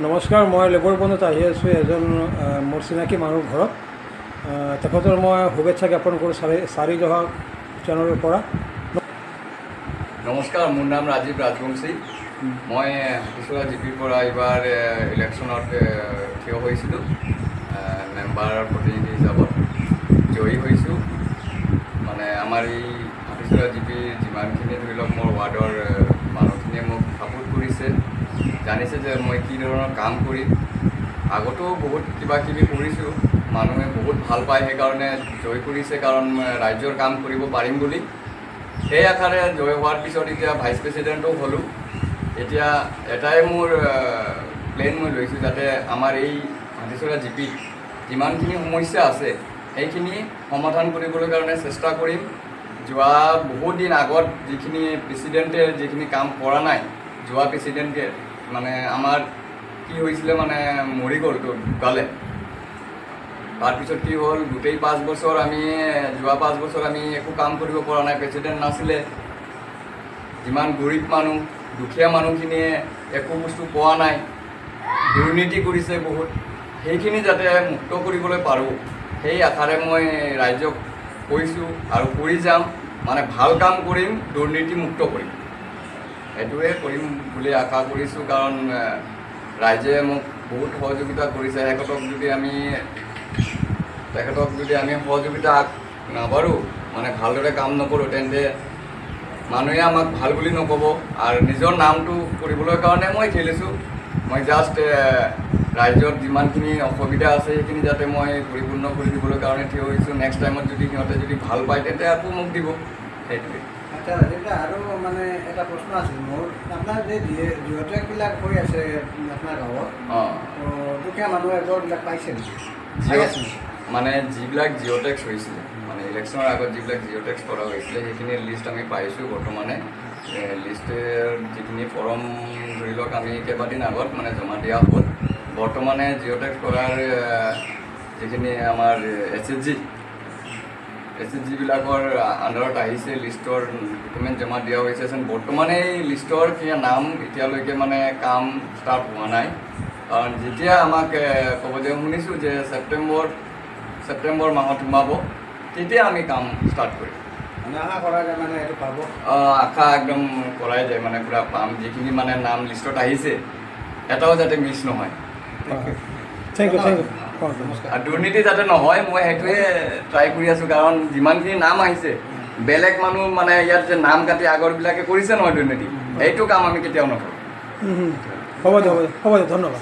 নমস্কাৰ, মই লেবৰ বন্ধত আহি আছোঁ এজন মোৰ চিনাকি মানুহ ঘৰত। তেখেতৰ মই শুভেচ্ছা জ্ঞাপন কৰোঁ চাৰি জহা চেনেলৰ পৰা। নমস্কাৰ, মোৰ নাম ৰাজীৱ ৰাজবংশী। মই হাতীচৰা জিপিৰ পৰা এইবাৰ ইলেকশ্যনত থিয় হৈছিলোঁ, মেম্বাৰৰ প্ৰতিনিধি হিচাপত জয়ী হৈছোঁ। মানে আমাৰ এই হাতীচৰা জিপিৰ যিমানখিনি ধৰি লওক মোৰ ৱাৰ্ডৰ মানুহখিনিয়ে মোক ছাপোৰ্ট কৰিছে, জানিছে যে মই কি ধৰণৰ কাম কৰিম। আগতো বহুত কিবা কিবি কৰিছোঁ, মানুহে বহুত ভাল পায়, সেইকাৰণে জয় কৰিছে, কাৰণ ৰাজ্যৰ কাম কৰিব পাৰিম বুলি। সেই আশাৰে জয় হোৱাৰ পিছত এতিয়া ভাইচ প্ৰেচিডেণ্টো হ'লোঁ। এতিয়া এটাই মোৰ প্লেন মই লৈছোঁ, যাতে আমাৰ এই হাতীচৰা জিপিত যিমানখিনি সমস্যা আছে সেইখিনি সমাধান কৰিবলৈ কাৰণে চেষ্টা কৰিম। যোৱা বহুত দিন আগত যিখিনি প্ৰেচিডেণ্টে যিখিনি কাম কৰা নাই, যোৱা প্ৰেচিডেণ্টে মানে আমাৰ কি হৈছিলে, মানে মৰি গ'ল, ঢুকালে। তাৰপিছত কি হ'ল, গোটেই 5 বছৰ যোৱা 5 বছৰ আমি একো কাম কৰিব পৰা নাই, প্ৰেচিডেণ্ট নাছিলে। যিমান গৰীব মানুহ, দুখীয়া মানুহখিনিয়ে একো বস্তু পোৱা নাই, দুৰ্নীতি কৰিছে বহুত। সেইখিনি যাতে মুক্ত কৰিবলৈ পাৰোঁ, সেই আশাৰে মই ৰাইজক কৈছোঁ আৰু কৰি যাম। মানে ভাল কাম কৰিম, দুৰ্নীতি মুক্ত কৰিম, সেইটোৱে কৰিম বুলি আশা কৰিছোঁ। কাৰণ ৰাইজে মোক বহুত সহযোগিতা কৰিছে। তেখেতক যদি আমি সহযোগিতা নাবাৰোঁ, মানে ভালদৰে কাম নকৰোঁ, তেন্তে মানুহে আমাক ভাল বুলি নক'ব। আৰু নিজৰ নামটো কৰিবলৈ কাৰণে মই খেলিছোঁ। মই জাষ্ট ৰাইজত যিমানখিনি অসুবিধা আছে সেইখিনি যাতে মই পৰিপূৰ্ণ কৰি দিবলৈ কাৰণে থিয় হৈছোঁ। নেক্সট টাইমত যদি সিহঁতে যদি ভাল পায়, তেন্তে আকৌ মোক দিব, সেইটোৱে। আচ্ছা ৰাজীৱ, আৰু মানে এটা প্ৰশ্ন আছিল মোৰ। আপোনাৰ যে জিঅ'টেকবিলাক হৈ আছে আপোনাৰ গাঁৱত, দুখীয়া মানুহে এজৰবিলাক পাইছে নেকি? মানে যিবিলাক জিঅ'টেক্স হৈছিলে, মানে ইলেকশ্যনৰ আগত যিবিলাক জিঅ'টেক্স কৰা হৈছিলে, সেইখিনিৰ লিষ্ট আমি পাইছোঁ বৰ্তমানে। লিষ্টৰ যিখিনি ফৰ্ম ধৰি লওক আমি কেইবাদিন আগত মানে জমা দিয়া হ'ল। বৰ্তমানে জিঅ'টেক্স কৰাৰ যিখিনি আমাৰ SHG-বিলাকৰ আণ্ডাৰত আহিছে, লিষ্টৰ ডকুমেণ্ট জমা দিয়া হৈছে। বৰ্তমানে এই লিষ্টৰ নাম এতিয়ালৈকে মানে কাম ষ্টাৰ্ট হোৱা নাই। কাৰণ যেতিয়া আমাক ক'ব যে শুনিছোঁ যে ছেপ্টেম্বৰ মাহত সোমাব, তেতিয়া আমি কাম ষ্টাৰ্ট কৰিম। মানে আশা কৰা যায়, মানে এইটো পাব? আশা একদম কৰাই যায়, মানে পূৰা পাম। যিখিনি মানে নাম লিষ্টত আহিছে, এটাও যাতে মিছ নহয়। Thank you. আৰু দুৰ্নীতি যাতে নহয়, মই সেইটোৱে ট্ৰাই কৰি আছোঁ। কাৰণ যিমানখিনি নাম আহিছে, বেলেগ মানুহ মানে ইয়াত যে নাম কাটি আগৰবিলাকে কৰিছে নহয় দুৰ্নীতি, সেইটো কাম আমি কেতিয়াও নকৰোঁ। হ'ব দিয়ক, ধন্যবাদ।